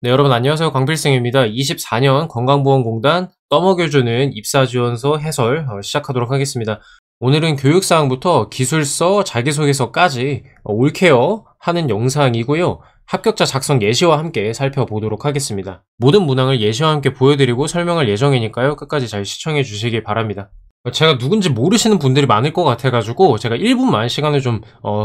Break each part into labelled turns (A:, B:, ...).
A: 네, 여러분 안녕하세요. 광필승입니다. 24년 건강보험공단 떠먹여주는 입사지원서 해설 시작하도록 하겠습니다. 오늘은 교육사항부터 기술서, 자기소개서까지 올케어 하는 영상이고요. 합격자 작성 예시와 함께 살펴보도록 하겠습니다. 모든 문항을 예시와 함께 보여드리고 설명할 예정이니까요. 끝까지 잘 시청해 주시기 바랍니다. 제가 누군지 모르시는 분들이 많을 것 같아가지고 제가 1분만 시간을 좀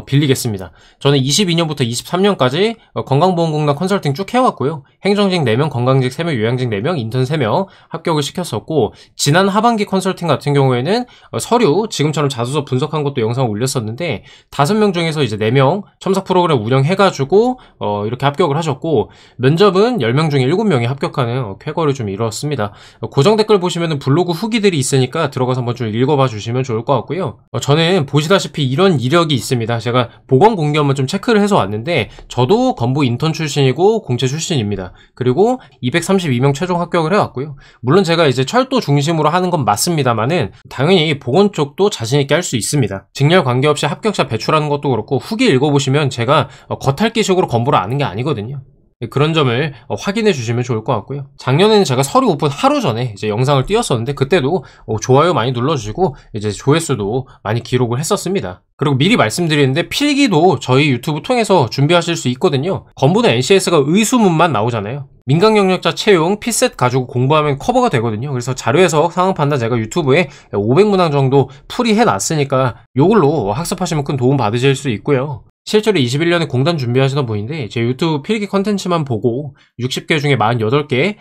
A: 빌리겠습니다. 저는 22년부터 23년까지 건강보험공단 컨설팅 쭉 해왔고요. 행정직 4명, 건강직 3명, 요양직 4명, 인턴 3명 합격을 시켰었고, 지난 하반기 컨설팅 같은 경우에는 서류, 지금처럼 자소서 분석한 것도 영상을 올렸었는데 5명 중에서 이제 4명 첨삭 프로그램 운영해가지고 이렇게 합격을 하셨고, 면접은 10명 중에 7명이 합격하는 쾌거를 좀 이뤘습니다. 고정 댓글 보시면은 블로그 후기들이 있으니까 들어가서 한번 좀 읽어봐 주시면 좋을 것 같고요. 저는 보시다시피 이런 이력이 있습니다. 제가 보건 공개 한번 좀 체크를 해서 왔는데, 저도 건보 인턴 출신이고 공채 출신입니다. 그리고 232명 최종 합격을 해왔고요. 물론 제가 이제 철도 중심으로 하는 건 맞습니다만은 당연히 보건 쪽도 자신있게 할 수 있습니다. 직렬 관계없이 합격자 배출하는 것도 그렇고, 후기 읽어보시면 제가 겉핥기식으로 건보를 아는 게 아니거든요. 그런 점을 확인해 주시면 좋을 것 같고요. 작년에는 제가 서류 오픈 하루 전에 이제 영상을 띄웠었는데, 그때도 좋아요 많이 눌러주시고 이제 조회수도 많이 기록을 했었습니다. 그리고 미리 말씀드리는데, 필기도 저희 유튜브 통해서 준비하실 수 있거든요. 건보는 NCS가 의수문만 나오잖아요. 민간 경력자 채용, 피셋 가지고 공부하면 커버가 되거든요. 그래서 자료 해석, 상황 판단 제가 유튜브에 500문항 정도 풀이해 놨으니까 요걸로 학습하시면 큰 도움 받으실 수 있고요. 실제로 21년에 공단 준비하시던 분인데, 제 유튜브 필기 컨텐츠만 보고 60개 중에 48개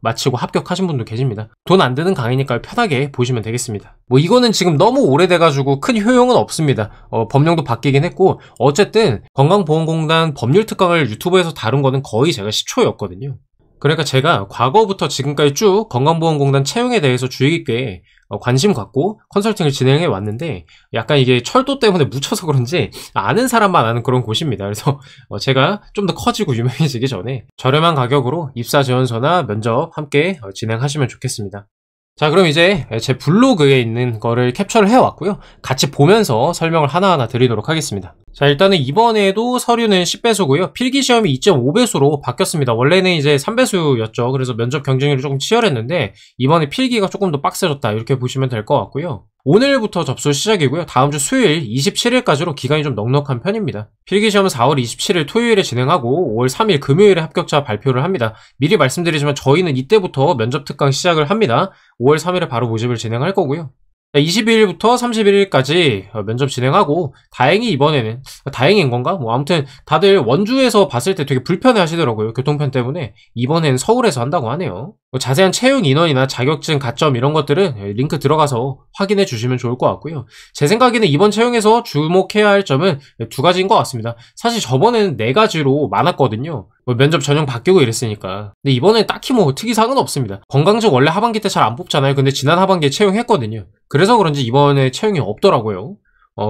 A: 마치고 합격하신 분도 계십니다. 돈 안 드는 강의니까 편하게 보시면 되겠습니다. 이거는 지금 너무 오래돼가지고 큰 효용은 없습니다. 법령도 바뀌긴 했고, 어쨌든 건강보험공단 법률 특강을 유튜브에서 다룬 거는 거의 제가 시초였거든요. 그러니까 제가 과거부터 지금까지 쭉 건강보험공단 채용에 대해서 주의 깊게 관심 갖고 컨설팅을 진행해 왔는데, 약간 이게 철도 때문에 묻혀서 그런지 아는 사람만 아는 그런 곳입니다. 그래서 제가 좀 더 커지고 유명해지기 전에 저렴한 가격으로 입사 지원서나 면접 함께 진행하시면 좋겠습니다. 자, 그럼 이제 제 블로그에 있는 거를 캡처를 해왔고요. 같이 보면서 설명을 하나하나 드리도록 하겠습니다. 자, 일단은 이번에도 서류는 10배수고요. 필기시험이 2.5배수로 바뀌었습니다. 원래는 이제 3배수였죠. 그래서 면접 경쟁률이 조금 치열했는데, 이번에 필기가 조금 더 빡세졌다, 이렇게 보시면 될 것 같고요. 오늘부터 접수 시작이고요. 다음 주 수요일 27일까지로 기간이 좀 넉넉한 편입니다. 필기시험은 4월 27일 토요일에 진행하고 5월 3일 금요일에 합격자 발표를 합니다. 미리 말씀드리지만 저희는 이때부터 면접 특강 시작을 합니다. 5월 3일에 바로 모집을 진행할 거고요. 22일부터 31일까지 면접 진행하고, 다행히 이번에는, 다행인 건가? 아무튼 다들 원주에서 봤을 때 되게 불편해 하시더라고요. 교통편 때문에. 이번엔 서울에서 한다고 하네요. 자세한 채용 인원이나 자격증 가점 이런 것들은 링크 들어가서 확인해 주시면 좋을 것 같고요. 제 생각에는 이번 채용에서 주목해야 할 점은 2가지인 것 같습니다. 사실 저번에는 4가지로 많았거든요. 면접 전형 바뀌고 이랬으니까. 근데 이번엔 딱히 특이사항은 없습니다. 건강직 원래 하반기 때 잘 안 뽑잖아요. 근데 지난 하반기에 채용했거든요. 그래서 그런지 이번에 채용이 없더라고요.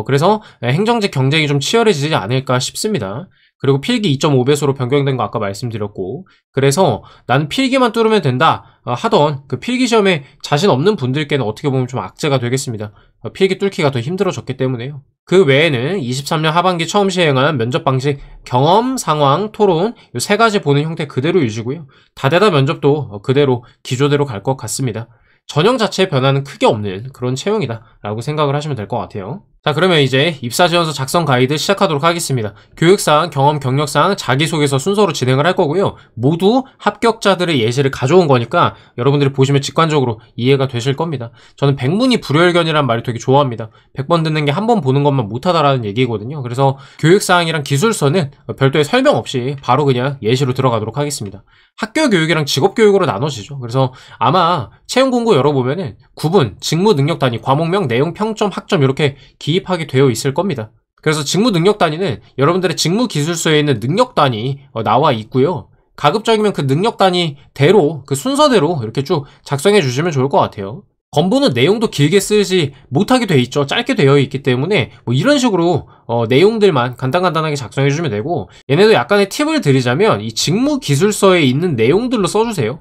A: 그래서 행정직 경쟁이 좀 치열해지지 않을까 싶습니다. 그리고 필기 2.5배수로 변경된 거 아까 말씀드렸고, 그래서 나는 필기만 뚫으면 된다 하던 그 필기시험에 자신 없는 분들께는 어떻게 보면 좀 악재가 되겠습니다. 필기 뚫기가 더 힘들어졌기 때문에요. 그 외에는 23년 하반기 처음 시행한 면접 방식, 경험, 상황, 토론, 이 3가지 보는 형태 그대로 유지고요. 다대다 면접도 그대로 기조대로 갈 것 같습니다. 전형 자체의 변화는 크게 없는 그런 채용이다 라고 생각을 하시면 될 것 같아요. 자, 그러면 이제 입사지원서 작성 가이드 시작하도록 하겠습니다. 교육사항, 경험, 경력사항, 자기소개서 순서로 진행을 할 거고요. 모두 합격자들의 예시를 가져온 거니까 여러분들이 보시면 직관적으로 이해가 되실 겁니다. 저는 백문이 불여일견이라는 말을 되게 좋아합니다. 100번 듣는 게 한 번 보는 것만 못하다라는 얘기거든요. 그래서 교육사항이랑 기술서는 별도의 설명 없이 바로 그냥 예시로 들어가도록 하겠습니다. 학교 교육이랑 직업 교육으로 나눠지죠. 그래서 아마 채용 공고 열어보면은 구분, 직무 능력 단위, 과목명, 내용, 평점, 학점 이렇게 기입하게 되어 있을 겁니다. 그래서 직무 능력 단위는 여러분들의 직무 기술서에 있는 능력 단위 나와 있고요. 가급적이면 그 능력 단위대로, 그 순서대로 이렇게 쭉 작성해 주시면 좋을 것 같아요. 건보는 내용도 길게 쓰지 못하게 돼 있죠. 짧게 되어 있기 때문에 이런 식으로 내용들만 간단간단하게 작성해 주시면 되고, 얘네도 약간의 팁을 드리자면 이 직무 기술서에 있는 내용들로 써주세요.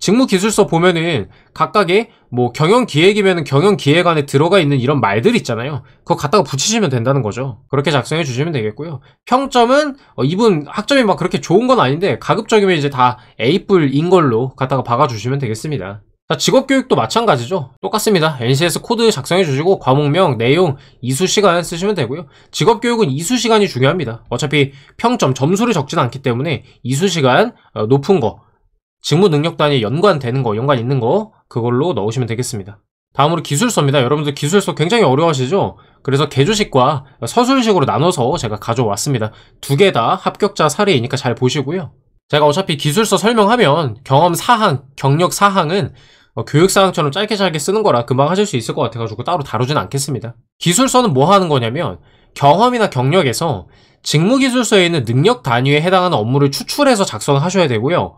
A: 직무기술서 보면은 각각의 뭐 경영기획이면 경영기획 안에 들어가 있는 이런 말들 있잖아요. 그거 갖다가 붙이시면 된다는 거죠. 그렇게 작성해 주시면 되겠고요. 평점은 이분 학점이 막 그렇게 좋은 건 아닌데 가급적이면 이제 다 A뿔인 걸로 갖다가 박아주시면 되겠습니다. 자, 직업교육도 마찬가지죠. 똑같습니다. NCS 코드 작성해 주시고 과목명, 내용, 이수시간 쓰시면 되고요. 직업교육은 이수시간이 중요합니다. 어차피 평점, 점수를 적진 않기 때문에 이수시간 높은 거, 직무 능력 단위에 연관되는 거, 연관 있는 거 그걸로 넣으시면 되겠습니다. 다음으로 기술서입니다. 여러분들 기술서 굉장히 어려워하시죠? 그래서 개조식과 서술식으로 나눠서 제가 가져왔습니다. 두 개 다 합격자 사례이니까 잘 보시고요. 제가 어차피 기술서 설명하면 경험 사항, 경력 사항은 교육사항처럼 짧게 쓰는 거라 금방 하실 수 있을 것 같아가지고 따로 다루진 않겠습니다. 기술서는 뭐 하는 거냐면 경험이나 경력에서 직무기술서에 있는 능력 단위에 해당하는 업무를 추출해서 작성하셔야 되고요.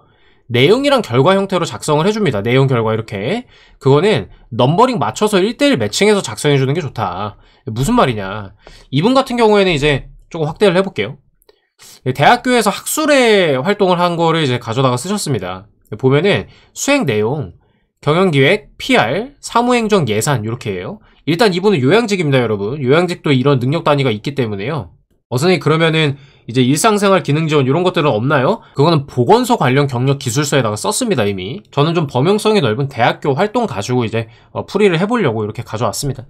A: 내용이랑 결과 형태로 작성을 해줍니다. 내용, 결과 이렇게. 그거는 넘버링 맞춰서 1:1 매칭해서 작성해주는 게 좋다. 무슨 말이냐. 이분 같은 경우에는 이제 조금 확대를 해볼게요. 대학교에서 학술회 활동을 한 거를 이제 가져다가 쓰셨습니다. 보면은 수행 내용, 경영기획, PR, 사무행정, 예산 이렇게 해요. 일단 이분은 요양직입니다, 여러분. 요양직도 이런 능력 단위가 있기 때문에요. 선생님 그러면은 이제 일상생활 기능지원 이런 것들은 없나요? 그거는 보건소 관련 경력 기술서에다가 썼습니다, 이미. 저는 좀 범용성이 넓은 대학교 활동 가지고 이제 풀이를 해보려고 이렇게 가져왔습니다.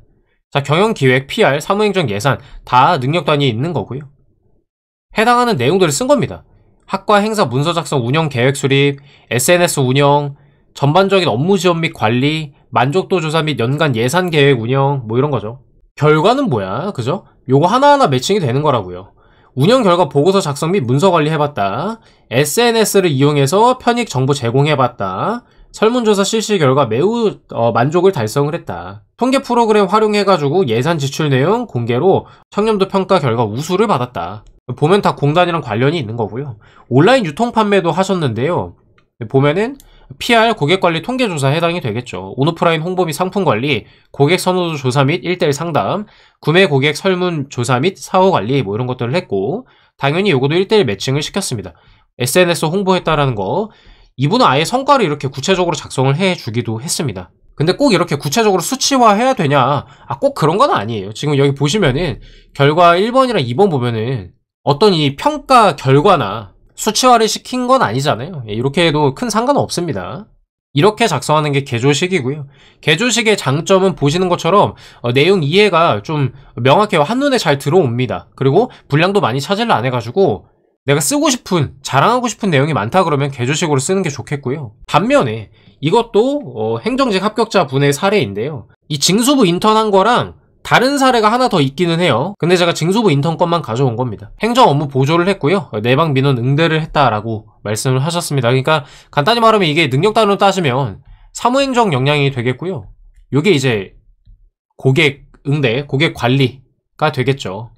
A: 자, 경영기획, PR, 사무행정, 예산 다 능력 단위에 있는 거고요. 해당하는 내용들을 쓴 겁니다. 학과 행사 문서 작성, 운영 계획 수립, SNS 운영, 전반적인 업무 지원 및 관리, 만족도 조사 및 연간 예산 계획 운영 뭐 이런 거죠. 결과는 뭐야, 그죠? 요거 하나하나 매칭이 되는 거라고요. 운영 결과 보고서 작성 및 문서 관리 해봤다. SNS를 이용해서 편익 정보 제공해봤다. 설문조사 실시 결과 매우 만족을 달성을 했다. 통계 프로그램 활용해가지고 예산 지출 내용 공개로 청렴도 평가 결과 우수를 받았다. 보면 다 공단이랑 관련이 있는 거고요. 온라인 유통 판매도 하셨는데요. 보면은 PR, 고객관리 통계조사 해당이 되겠죠. 온오프라인 홍보 및 상품관리, 고객 선호도 조사 및 1:1 상담, 구매 고객 설문조사 및 사후관리 뭐 이런 것들을 했고 당연히 요거도 1:1 매칭을 시켰습니다. SNS 홍보했다라는 거 이분은 아예 성과를 이렇게 구체적으로 작성을 해주기도 했습니다. 근데 꼭 이렇게 구체적으로 수치화해야 되냐? 꼭 그런 건 아니에요. 지금 여기 보시면은 결과 1번이랑 2번 보면은 어떤 이 평가 결과나 수치화를 시킨 건 아니잖아요. 이렇게 해도 큰 상관은 없습니다. 이렇게 작성하는 게 개조식이고요. 개조식의 장점은 보시는 것처럼 내용 이해가 좀 명확해요. 한눈에 잘 들어옵니다. 그리고 분량도 많이 차지를 안 해가지고 내가 쓰고 싶은, 자랑하고 싶은 내용이 많다 그러면 개조식으로 쓰는 게 좋겠고요. 반면에 이것도 행정직 합격자 분의 사례인데요. 이 징수부 인턴 한 거랑 다른 사례가 하나 더 있기는 해요. 근데 제가 징수부 인턴 것만 가져온 겁니다. 행정 업무 보조를 했고요. 내방 민원 응대를 했다라고 말씀을 하셨습니다. 그러니까 간단히 말하면 이게 능력 단위로 따지면 사무행정 역량이 되겠고요. 이게 이제 고객 응대, 고객 관리가 되겠죠.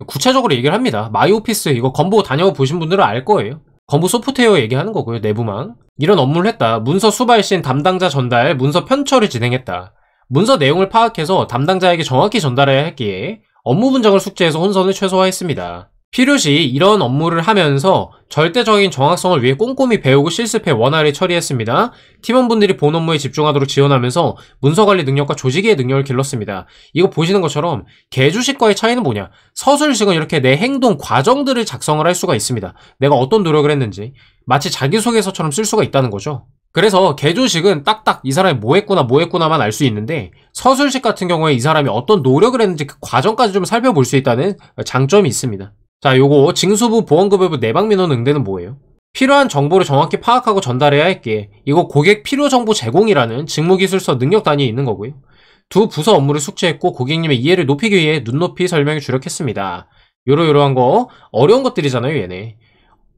A: 구체적으로 얘기를 합니다. 마이오피스 이거 건보 다녀보신 분들은 알 거예요. 건보 소프트웨어 얘기하는 거고요. 내부망. 이런 업무를 했다. 문서 수발신, 담당자 전달, 문서 편철을 진행했다. 문서 내용을 파악해서 담당자에게 정확히 전달해야 했기에 업무 분장을 숙지해서 혼선을 최소화했습니다. 필요시 이런 업무를 하면서 절대적인 정확성을 위해 꼼꼼히 배우고 실습해 원활히 처리했습니다. 팀원분들이 본 업무에 집중하도록 지원하면서 문서관리 능력과 조직의 능력을 길렀습니다. 이거 보시는 것처럼 개조식과의 차이는 뭐냐? 서술식은 이렇게 내 행동, 과정들을 작성을 할 수가 있습니다. 내가 어떤 노력을 했는지 마치 자기소개서처럼 쓸 수가 있다는 거죠. 그래서 개조식은 딱딱 이 사람이 뭐 했구나만 알 수 있는데 서술식 같은 경우에 이 사람이 어떤 노력을 했는지 그 과정까지 좀 살펴볼 수 있다는 장점이 있습니다. 자, 요거 징수부 보건급여부 내방민원 응대는 뭐예요? 필요한 정보를 정확히 파악하고 전달해야 했기에 이거 고객 필요정보 제공이라는 직무기술서 능력 단위에 있는 거고요. 두 부서 업무를 숙지했고 고객님의 이해를 높이기 위해 눈높이 설명에 주력했습니다. 요러요러한 거 어려운 것들이잖아요, 얘네.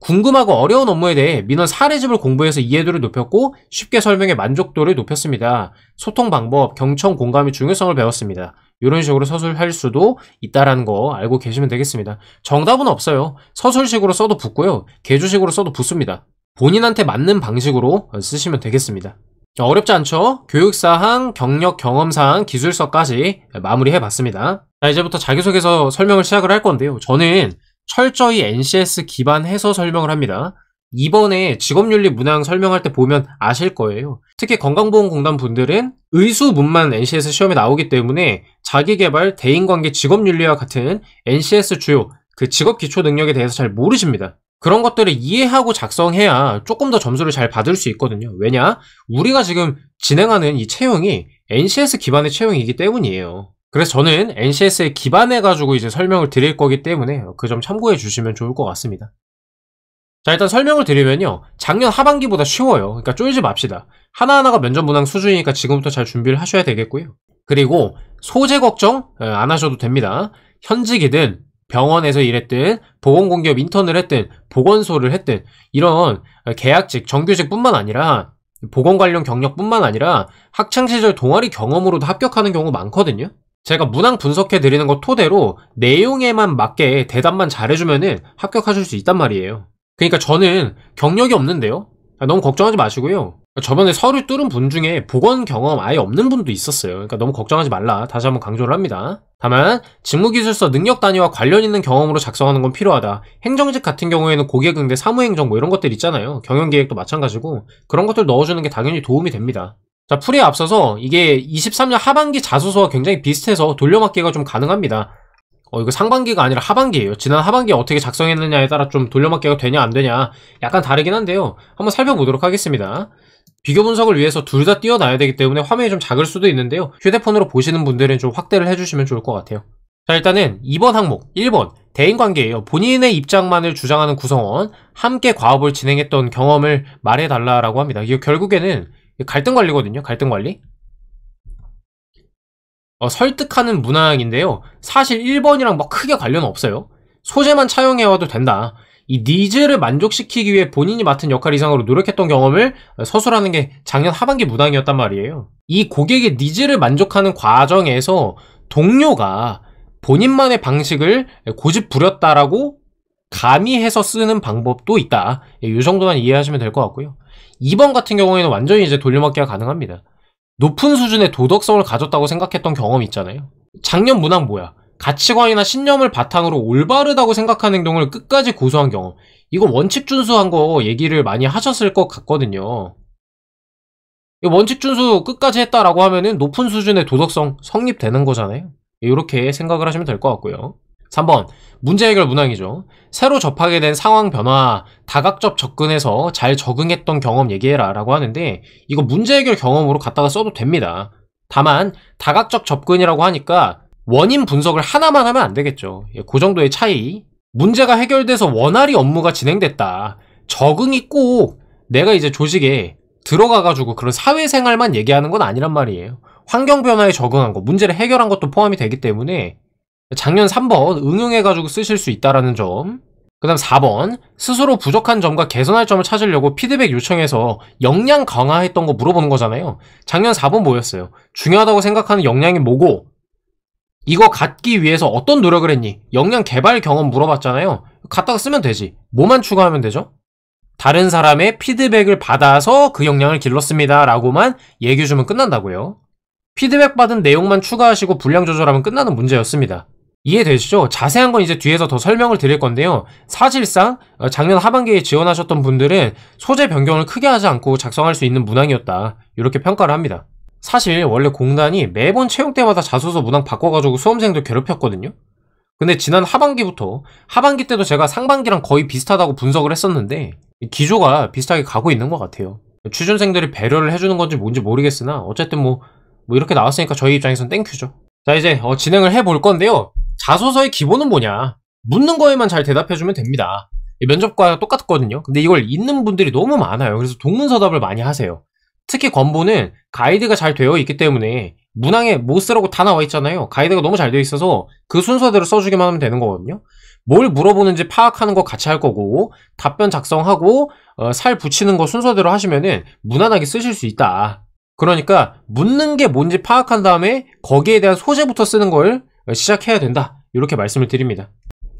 A: 궁금하고 어려운 업무에 대해 민원 사례집을 공부해서 이해도를 높였고 쉽게 설명해 만족도를 높였습니다. 소통 방법, 경청 공감의 중요성을 배웠습니다. 이런 식으로 서술할 수도 있다라는 거 알고 계시면 되겠습니다. 정답은 없어요. 서술식으로 써도 붙고요. 개조식으로 써도 붙습니다. 본인한테 맞는 방식으로 쓰시면 되겠습니다. 어렵지 않죠? 교육사항, 경력, 경험사항, 기술서까지 마무리해봤습니다. 자, 이제부터 자기소개서 설명을 시작을 할 건데요. 저는 철저히 NCS 기반해서 설명을 합니다. 이번에 직업윤리 문항 설명할 때 보면 아실 거예요. 특히 건강보험공단 분들은 의수문만 NCS 시험에 나오기 때문에 자기계발, 대인관계, 직업윤리와 같은 NCS 주요 그 직업기초 능력에 대해서 잘 모르십니다. 그런 것들을 이해하고 작성해야 조금 더 점수를 잘 받을 수 있거든요. 왜냐? 우리가 지금 진행하는 이 채용이 NCS 기반의 채용이기 때문이에요. 그래서 저는 NCS에 기반해가지고 이제 설명을 드릴 거기 때문에 그 점 참고해 주시면 좋을 것 같습니다. 자, 일단 설명을 드리면요. 작년 하반기보다 쉬워요. 그러니까 쫄지 맙시다. 하나하나가 면접 문항 수준이니까 지금부터 잘 준비를 하셔야 되겠고요. 그리고 소재 걱정 안 하셔도 됩니다. 현직이든 병원에서 일했든 보건공기업 인턴을 했든 보건소를 했든 이런 계약직, 정규직 뿐만 아니라 보건 관련 경력뿐만 아니라 학창시절 동아리 경험으로도 합격하는 경우 많거든요. 제가 문항 분석해 드리는 거 토대로 내용에만 맞게 대답만 잘해주면은 합격하실 수 있단 말이에요. 그러니까 저는 경력이 없는데요. 너무 걱정하지 마시고요. 저번에 서류 뚫은 분 중에 보건 경험 아예 없는 분도 있었어요. 그러니까 너무 걱정하지 말라. 다시 한번 강조를 합니다. 다만 직무기술서 능력 단위와 관련 있는 경험으로 작성하는 건 필요하다. 행정직 같은 경우에는 고객응대, 사무행정 뭐 이런 것들 있잖아요. 경영계획도 마찬가지고 그런 것들 넣어주는 게 당연히 도움이 됩니다. 자, 풀이에 앞서서 이게 23년 하반기 자소서와 굉장히 비슷해서 돌려막기가 좀 가능합니다. 이거 상반기가 아니라 하반기예요. 지난 하반기에 어떻게 작성했느냐에 따라 좀 돌려막기가 되냐 안 되냐 약간 다르긴 한데요. 한번 살펴보도록 하겠습니다. 비교 분석을 위해서 둘 다 띄워놔야 되기 때문에 화면이 좀 작을 수도 있는데요. 휴대폰으로 보시는 분들은 좀 확대를 해주시면 좋을 것 같아요. 자, 일단은 2번 항목 1번 대인관계예요. 본인의 입장만을 주장하는 구성원 함께 과업을 진행했던 경험을 말해달라라고 합니다. 이거 결국에는 갈등관리거든요. 갈등관리. 설득하는 문항인데요. 사실 1번이랑 뭐 크게 관련은 없어요. 소재만 차용해와도 된다. 이 니즈를 만족시키기 위해 본인이 맡은 역할 이상으로 노력했던 경험을 서술하는 게 작년 하반기 문항이었단 말이에요. 이 고객의 니즈를 만족하는 과정에서 동료가 본인만의 방식을 고집 부렸다라고 가미해서 쓰는 방법도 있다. 이 정도만 이해하시면 될 것 같고요. 2번 같은 경우에는 완전히 이제 돌려막기가 가능합니다. 높은 수준의 도덕성을 가졌다고 생각했던 경험이 있잖아요. 작년 문항 뭐야? 가치관이나 신념을 바탕으로 올바르다고 생각하는 행동을 끝까지 고수한 경험. 이거 원칙 준수한 거 얘기를 많이 하셨을 것 같거든요. 원칙 준수 끝까지 했다라고 하면은 높은 수준의 도덕성 성립되는 거잖아요. 이렇게 생각을 하시면 될 것 같고요. 3번 문제 해결 문항이죠. 새로 접하게 된 상황 변화, 다각적 접근해서 잘 적응했던 경험 얘기해라 라고 하는데 이거 문제 해결 경험으로 갖다가 써도 됩니다. 다만 다각적 접근이라고 하니까 원인 분석을 하나만 하면 안 되겠죠. 그 정도의 차이. 문제가 해결돼서 원활히 업무가 진행됐다. 적응이 꼭 내가 이제 조직에 들어가가지고 그런 사회생활만 얘기하는 건 아니란 말이에요. 환경 변화에 적응한 거, 문제를 해결한 것도 포함이 되기 때문에 작년 3번 응용해가지고 쓰실 수 있다라는 점. 그 다음 4번 스스로 부족한 점과 개선할 점을 찾으려고 피드백 요청해서 역량 강화했던 거 물어보는 거잖아요. 작년 4번 뭐였어요? 중요하다고 생각하는 역량이 뭐고 이거 갖기 위해서 어떤 노력을 했니? 역량 개발 경험 물어봤잖아요. 갖다가 쓰면 되지. 뭐만 추가하면 되죠? 다른 사람의 피드백을 받아서 그 역량을 길렀습니다 라고만 얘기해주면 끝난다고요. 피드백 받은 내용만 추가하시고 분량 조절하면 끝나는 문제였습니다. 이해되시죠? 자세한 건 이제 뒤에서 더 설명을 드릴 건데요. 사실상 작년 하반기에 지원하셨던 분들은 소재 변경을 크게 하지 않고 작성할 수 있는 문항이었다. 이렇게 평가를 합니다. 사실 원래 공단이 매번 채용 때마다 자소서 문항 바꿔가지고 수험생들 괴롭혔거든요. 근데 지난 하반기부터 하반기 때도 제가 상반기랑 거의 비슷하다고 분석을 했었는데 기조가 비슷하게 가고 있는 것 같아요. 취준생들이 배려를 해주는 건지 뭔지 모르겠으나 어쨌든 뭐 이렇게 나왔으니까 저희 입장에선 땡큐죠. 자, 이제 진행을 해볼 건데요. 자소서의 기본은 뭐냐? 묻는 거에만 잘 대답해주면 됩니다. 면접과 똑같거든요. 근데 이걸 읽는 분들이 너무 많아요. 그래서 동문서답을 많이 하세요. 특히 권보는 가이드가 잘 되어 있기 때문에 문항에 뭐 쓰라고 다 나와 있잖아요. 가이드가 너무 잘 되어 있어서 그 순서대로 써주기만 하면 되는 거거든요. 뭘 물어보는지 파악하는 거 같이 할 거고 답변 작성하고 살 붙이는 거 순서대로 하시면은 무난하게 쓰실 수 있다. 그러니까 묻는 게 뭔지 파악한 다음에 거기에 대한 소재부터 쓰는 걸 시작해야 된다. 이렇게 말씀을 드립니다.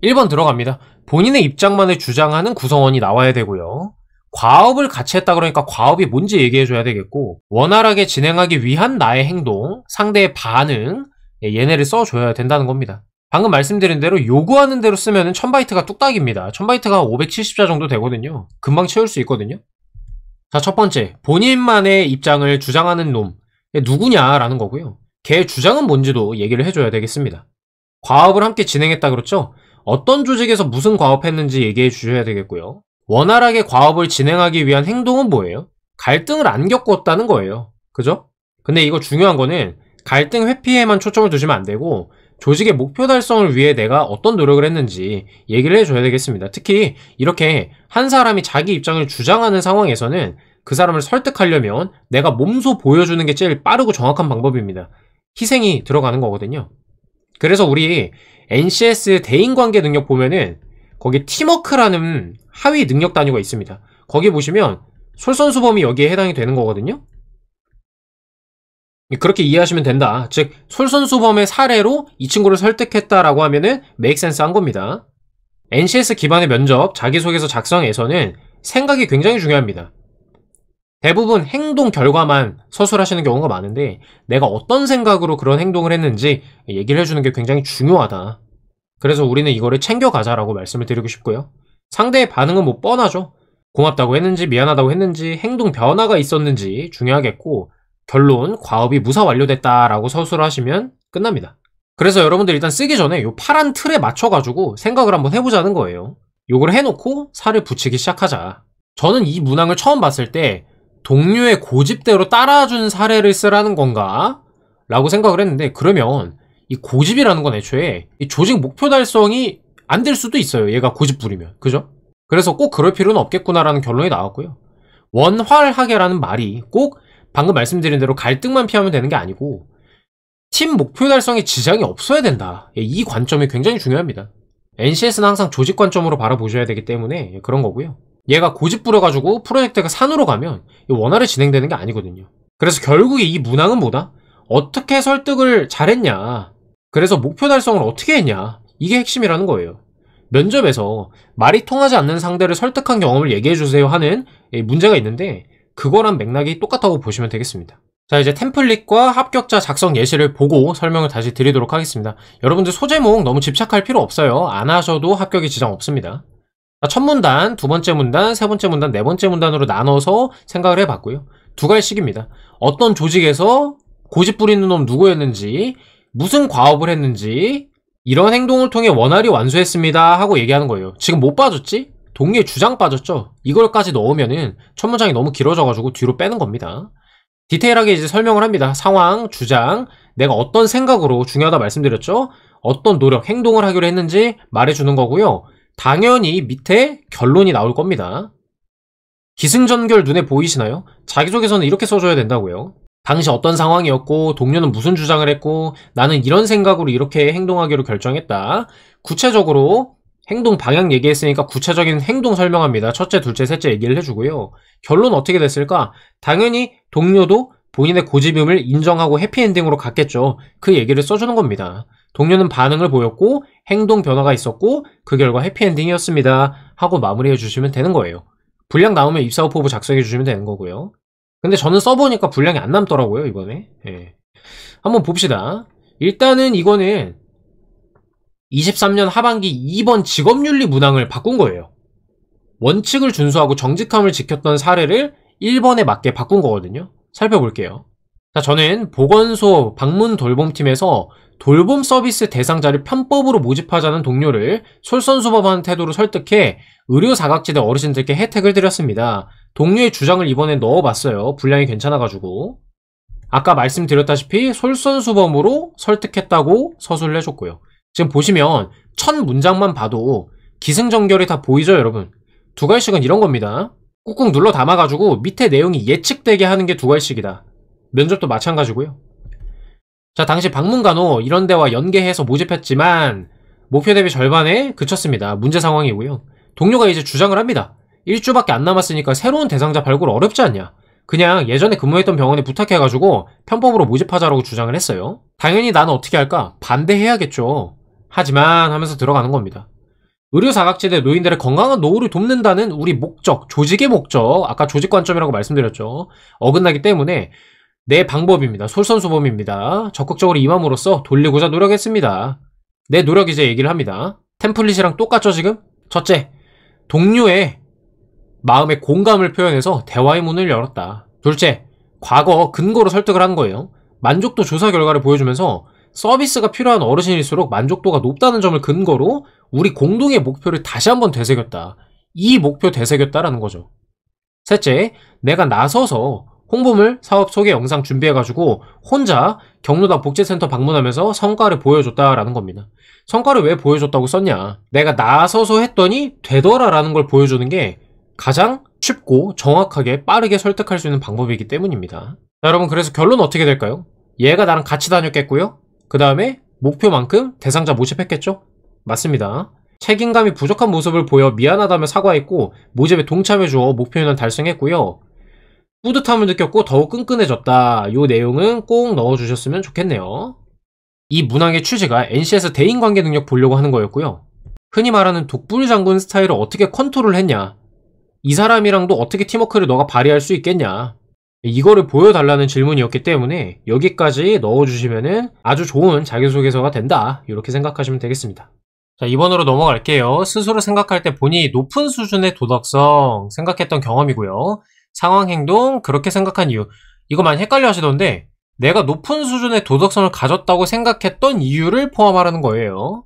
A: 1번 들어갑니다. 본인의 입장만을 주장하는 구성원이 나와야 되고요. 과업을 같이 했다 그러니까 과업이 뭔지 얘기해줘야 되겠고 원활하게 진행하기 위한 나의 행동, 상대의 반응 얘네를 써줘야 된다는 겁니다. 방금 말씀드린 대로 요구하는 대로 쓰면은 1000바이트가 뚝딱입니다. 1000바이트가 570자 정도 되거든요. 금방 채울 수 있거든요. 자, 첫 번째, 본인만의 입장을 주장하는 놈. 누구냐라는 거고요. 걔의 주장은 뭔지도 얘기를 해줘야 되겠습니다. 과업을 함께 진행했다 그렇죠? 어떤 조직에서 무슨 과업했는지 얘기해 주셔야 되겠고요. 원활하게 과업을 진행하기 위한 행동은 뭐예요? 갈등을 안 겪었다는 거예요. 그죠? 근데 이거 중요한 거는 갈등 회피에만 초점을 두시면 안 되고 조직의 목표 달성을 위해 내가 어떤 노력을 했는지 얘기를 해줘야 되겠습니다. 특히 이렇게 한 사람이 자기 입장을 주장하는 상황에서는 그 사람을 설득하려면 내가 몸소 보여주는 게 제일 빠르고 정확한 방법입니다. 희생이 들어가는 거거든요. 그래서 우리 NCS 대인관계 능력 보면은 거기 팀워크라는 하위 능력 단위가 있습니다. 거기 보시면 솔선수범이 여기에 해당이 되는 거거든요. 그렇게 이해하시면 된다. 즉 솔선수범의 사례로 이 친구를 설득했다라고 하면은 make sense 한 겁니다. NCS 기반의 면접, 자기소개서 작성에서는 생각이 굉장히 중요합니다. 대부분 행동 결과만 서술하시는 경우가 많은데 내가 어떤 생각으로 그런 행동을 했는지 얘기를 해주는 게 굉장히 중요하다. 그래서 우리는 이거를 챙겨가자라고 말씀을 드리고 싶고요. 상대의 반응은 뭐 뻔하죠. 고맙다고 했는지 미안하다고 했는지 행동 변화가 있었는지 중요하겠고 결론, 과업이 무사 완료됐다라고 서술을 하시면 끝납니다. 그래서 여러분들 일단 쓰기 전에 이 파란 틀에 맞춰가지고 생각을 한번 해보자는 거예요. 요걸 해놓고 살을 붙이기 시작하자. 저는 이 문항을 처음 봤을 때 동료의 고집대로 따라준 사례를 쓰라는 건가? 라고 생각을 했는데 그러면 이 고집이라는 건 애초에 이 조직 목표 달성이 안 될 수도 있어요. 얘가 고집 부리면. 그죠? 그래서 꼭 그럴 필요는 없겠구나라는 결론이 나왔고요. 원활하게라는 말이 꼭 방금 말씀드린 대로 갈등만 피하면 되는 게 아니고 팀 목표 달성에 지장이 없어야 된다. 이 관점이 굉장히 중요합니다. NCS는 항상 조직 관점으로 바라보셔야 되기 때문에 그런 거고요. 얘가 고집 부려가지고 프로젝트가 산으로 가면 원활히 진행되는 게 아니거든요. 그래서 결국에 이 문항은 뭐다? 어떻게 설득을 잘했냐. 그래서 목표 달성을 어떻게 했냐. 이게 핵심이라는 거예요. 면접에서 말이 통하지 않는 상대를 설득한 경험을 얘기해주세요 하는 문제가 있는데 그거랑 맥락이 똑같다고 보시면 되겠습니다. 자, 이제 템플릿과 합격자 작성 예시를 보고 설명을 다시 드리도록 하겠습니다. 여러분들 소제목 너무 집착할 필요 없어요. 안 하셔도 합격에 지장 없습니다. 첫 문단, 두 번째 문단, 세 번째 문단, 네 번째 문단으로 나눠서 생각을 해봤고요. 두 가지씩입니다. 어떤 조직에서 고집 부리는 놈 누구였는지, 무슨 과업을 했는지, 이런 행동을 통해 원활히 완수했습니다 하고 얘기하는 거예요. 지금 못 빠졌지? 동료의 주장 빠졌죠? 이걸까지 넣으면은 첫 문장이 너무 길어져가지고 뒤로 빼는 겁니다. 디테일하게 이제 설명을 합니다. 상황, 주장, 내가 어떤 생각으로 중요하다 말씀드렸죠? 어떤 노력, 행동을 하기로 했는지 말해주는 거고요. 당연히 밑에 결론이 나올 겁니다. 기승전결 눈에 보이시나요? 자기소개서는 이렇게 써줘야 된다고요. 당시 어떤 상황이었고 동료는 무슨 주장을 했고 나는 이런 생각으로 이렇게 행동하기로 결정했다. 구체적으로 행동 방향 얘기했으니까 구체적인 행동 설명합니다. 첫째, 둘째, 셋째 얘기를 해주고요. 결론 어떻게 됐을까? 당연히 동료도 본인의 고집임을 인정하고 해피엔딩으로 갔겠죠. 그 얘기를 써주는 겁니다. 동료는 반응을 보였고 행동 변화가 있었고 그 결과 해피엔딩이었습니다 하고 마무리해 주시면 되는 거예요. 분량 나오면 입사 후 포부 작성해 주시면 되는 거고요. 근데 저는 써보니까 분량이 안 남더라고요 이번에. 한번 봅시다. 일단은 이거는 23년 하반기 2번 직업윤리 문항을 바꾼 거예요. 원칙을 준수하고 정직함을 지켰던 사례를 1번에 맞게 바꾼 거거든요. 살펴볼게요. 자, 저는 보건소 방문 돌봄팀에서 돌봄 서비스 대상자를 편법으로 모집하자는 동료를 솔선수범하는 태도로 설득해 의료 사각지대 어르신들께 혜택을 드렸습니다. 동료의 주장을 이번에 넣어봤어요. 분량이 괜찮아가지고. 아까 말씀드렸다시피 솔선수범으로 설득했다고 서술을 해줬고요. 지금 보시면 첫 문장만 봐도 기승전결이 다 보이죠 여러분? 두 갈씩은 이런 겁니다. 꾹꾹 눌러 담아가지고 밑에 내용이 예측되게 하는 게 두 갈씩이다. 면접도 마찬가지고요. 자, 당시 방문간호 이런 데와 연계해서 모집했지만 목표 대비 절반에 그쳤습니다. 문제 상황이고요. 동료가 이제 주장을 합니다. 1주밖에 안 남았으니까 새로운 대상자 발굴 어렵지 않냐? 그냥 예전에 근무했던 병원에 부탁해가지고 편법으로 모집하자라고 주장을 했어요. 당연히 나는 어떻게 할까? 반대해야겠죠. 하지만 하면서 들어가는 겁니다. 의료사각지대 노인들의 건강한 노후를 돕는다는 우리 목적, 조직의 목적, 아까 조직 관점이라고 말씀드렸죠. 어긋나기 때문에 내 방법입니다. 솔선수범입니다. 적극적으로 임함으로써 돌리고자 노력했습니다. 내 노력 이제 얘기를 합니다. 템플릿이랑 똑같죠 지금? 첫째, 동료의 마음의 공감을 표현해서 대화의 문을 열었다. 둘째, 과거 근거로 설득을 한 거예요. 만족도 조사 결과를 보여주면서 서비스가 필요한 어르신일수록 만족도가 높다는 점을 근거로 우리 공동의 목표를 다시 한번 되새겼다. 이 목표 되새겼다라는 거죠. 셋째, 내가 나서서 홍보물, 사업 소개 영상 준비해가지고 혼자 경로당 복지센터 방문하면서 성과를 보여줬다라는 겁니다. 성과를 왜 보여줬다고 썼냐? 내가 나서서 했더니 되더라라는 걸 보여주는 게 가장 쉽고 정확하게 빠르게 설득할 수 있는 방법이기 때문입니다. 자, 여러분, 그래서 결론은 어떻게 될까요? 얘가 나랑 같이 다녔겠고요. 그 다음에 목표만큼 대상자 모집했겠죠? 맞습니다. 책임감이 부족한 모습을 보여 미안하다며 사과했고 모집에 동참해주어 목표는 달성했고요. 뿌듯함을 느꼈고 더욱 끈끈해졌다. 요 내용은 꼭 넣어주셨으면 좋겠네요. 이 문항의 취지가 NC에서 대인관계 능력 보려고 하는 거였고요. 흔히 말하는 독불장군 스타일을 어떻게 컨트롤했냐, 이 사람이랑도 어떻게 팀워크를 너가 발휘할 수 있겠냐, 이거를 보여달라는 질문이었기 때문에 여기까지 넣어주시면은 아주 좋은 자기소개서가 된다, 이렇게 생각하시면 되겠습니다. 자, 2번으로 넘어갈게요. 스스로 생각할 때 본인이 높은 수준의 도덕성 생각했던 경험이고요. 상황, 행동, 그렇게 생각한 이유. 이거 많이 헷갈려 하시던데 내가 높은 수준의 도덕성을 가졌다고 생각했던 이유를 포함하라는 거예요.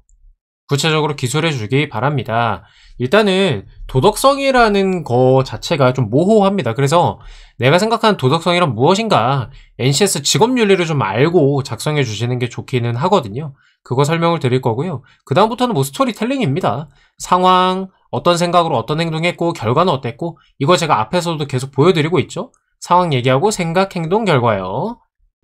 A: 구체적으로 기술해 주기 바랍니다. 일단은 도덕성이라는 거 자체가 좀 모호합니다. 그래서 내가 생각하는 도덕성이란 무엇인가, NCS 직업윤리를 좀 알고 작성해 주시는 게 좋기는 하거든요. 그거 설명을 드릴 거고요. 그 다음부터는 뭐 스토리텔링입니다. 상황, 어떤 생각으로 어떤 행동했고 결과는 어땠고, 이거 제가 앞에서도 계속 보여드리고 있죠. 상황 얘기하고 생각, 행동, 결과요.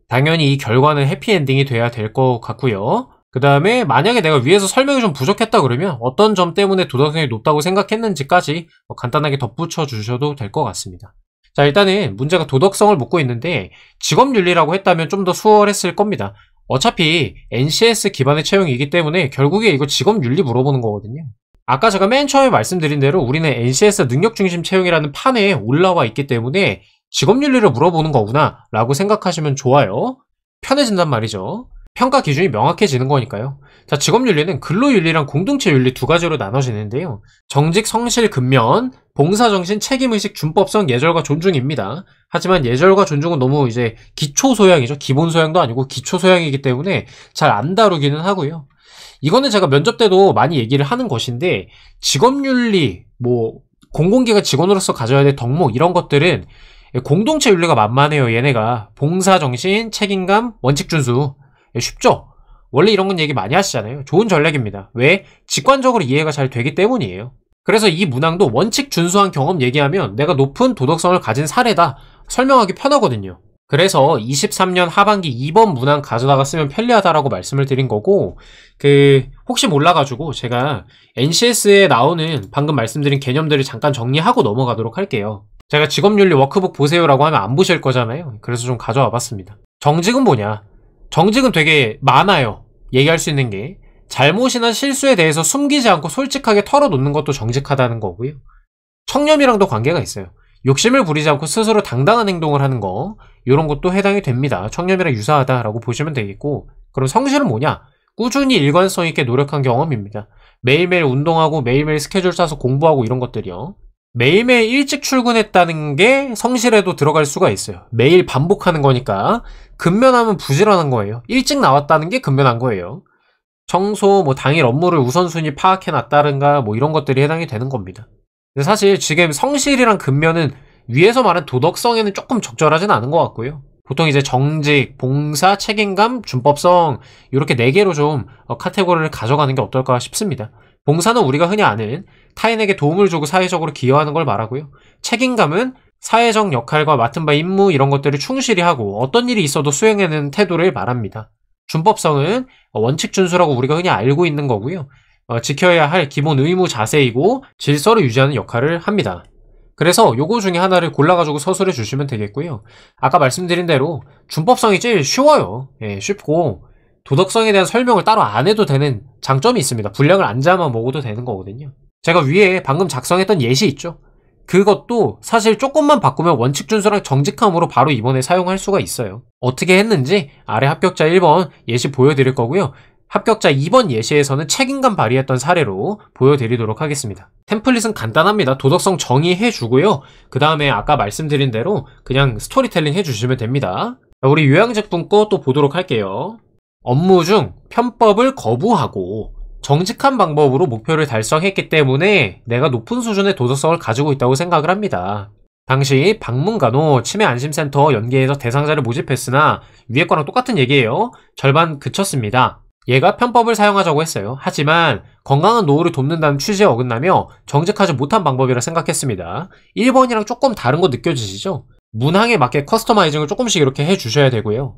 A: 당연히 이 결과는 해피엔딩이 돼야 될 것 같고요. 그 다음에 만약에 내가 위에서 설명이 좀 부족했다 그러면 어떤 점 때문에 도덕성이 높다고 생각했는지까지 간단하게 덧붙여 주셔도 될 것 같습니다. 자, 일단은 문제가 도덕성을 묻고 있는데 직업윤리라고 했다면 좀 더 수월했을 겁니다. 어차피 NCS 기반의 채용이기 때문에 결국에 이거 직업윤리 물어보는 거거든요. 아까 제가 맨 처음에 말씀드린 대로 우리는 NCS 능력중심 채용이라는 판에 올라와 있기 때문에 직업윤리를 물어보는 거구나 라고 생각하시면 좋아요. 편해진단 말이죠. 평가 기준이 명확해지는 거니까요. 자, 직업윤리는 근로윤리랑 공동체윤리 두 가지로 나눠지는데요. 정직, 성실, 근면, 봉사정신, 책임의식, 준법성, 예절과 존중입니다. 하지만 예절과 존중은 너무 이제 기초소양이죠. 기본소양도 아니고 기초소양이기 때문에 잘 안 다루기는 하고요. 이거는 제가 면접 때도 많이 얘기를 하는 것인데 직업윤리, 뭐 공공기관 직원으로서 가져야 될 덕목, 이런 것들은 공동체 윤리가 만만해요. 얘네가 봉사정신, 책임감, 원칙준수. 쉽죠? 원래 이런 건 얘기 많이 하시잖아요. 좋은 전략입니다. 왜? 직관적으로 이해가 잘 되기 때문이에요. 그래서 이 문항도 원칙 준수한 경험 얘기하면 내가 높은 도덕성을 가진 사례다 설명하기 편하거든요. 그래서 23년 하반기 2번 문항 가져다가 쓰면 편리하다라고 말씀을 드린 거고, 혹시 몰라가지고 제가 NCS에 나오는 방금 말씀드린 개념들을 잠깐 정리하고 넘어가도록 할게요. 제가 직업윤리 워크북 보세요라고 하면 안 보실 거잖아요. 그래서 좀 가져와 봤습니다. 정직은 뭐냐? 정직은 되게 많아요. 얘기할 수 있는 게. 잘못이나 실수에 대해서 숨기지 않고 솔직하게 털어놓는 것도 정직하다는 거고요. 청렴이랑도 관계가 있어요. 욕심을 부리지 않고 스스로 당당한 행동을 하는 거, 이런 것도 해당이 됩니다. 청렴이랑 유사하다라고 보시면 되겠고, 그럼 성실은 뭐냐? 꾸준히 일관성 있게 노력한 경험입니다. 매일매일 운동하고 매일매일 스케줄 짜서 공부하고 이런 것들이요. 매일매일 일찍 출근했다는 게 성실에도 들어갈 수가 있어요. 매일 반복하는 거니까. 근면하면 부지런한 거예요. 일찍 나왔다는 게 근면한 거예요. 청소, 뭐 당일 업무를 우선순위 파악해놨다든가 뭐 이런 것들이 해당이 되는 겁니다. 근데 사실 지금 성실이랑 근면은 위에서 말한 도덕성에는 조금 적절하진 않은 것 같고요. 보통 이제 정직, 봉사, 책임감, 준법성, 이렇게 4개로 좀 카테고리를 가져가는 게 어떨까 싶습니다. 봉사는 우리가 흔히 아는 타인에게 도움을 주고 사회적으로 기여하는 걸 말하고요. 책임감은 사회적 역할과 맡은 바 임무, 이런 것들을 충실히 하고 어떤 일이 있어도 수행하는 태도를 말합니다. 준법성은 원칙 준수라고 우리가 흔히 알고 있는 거고요. 지켜야 할 기본 의무 자세이고 질서를 유지하는 역할을 합니다. 그래서 요거 중에 하나를 골라가지고 서술해 주시면 되겠고요. 아까 말씀드린 대로 준법성이 제일 쉬워요. 쉽고 도덕성에 대한 설명을 따로 안 해도 되는 장점이 있습니다. 분량을 안 잡아 먹어도 되는 거거든요. 제가 위에 방금 작성했던 예시 있죠? 그것도 사실 조금만 바꾸면 원칙 준수랑 정직함으로 바로 이번에 사용할 수가 있어요. 어떻게 했는지 아래 합격자 1번 예시 보여드릴 거고요. 합격자 2번 예시에서는 책임감 발휘했던 사례로 보여드리도록 하겠습니다. 템플릿은 간단합니다. 도덕성 정의해주고요. 그 다음에 아까 말씀드린 대로 그냥 스토리텔링 해주시면 됩니다. 우리 요양제품 거 또 보도록 할게요. 업무 중 편법을 거부하고 정직한 방법으로 목표를 달성했기 때문에 내가 높은 수준의 도덕성을 가지고 있다고 생각을 합니다. 당시 방문간호 치매안심센터 연계해서 대상자를 모집했으나 위에 거랑 똑같은 얘기예요. 절반 그쳤습니다. 얘가 편법을 사용하자고 했어요. 하지만 건강한 노후를 돕는다는 취지에 어긋나며 정직하지 못한 방법이라 생각했습니다. 1번이랑 조금 다른 거 느껴지시죠? 문항에 맞게 커스터마이징을 조금씩 이렇게 해주셔야 되고요.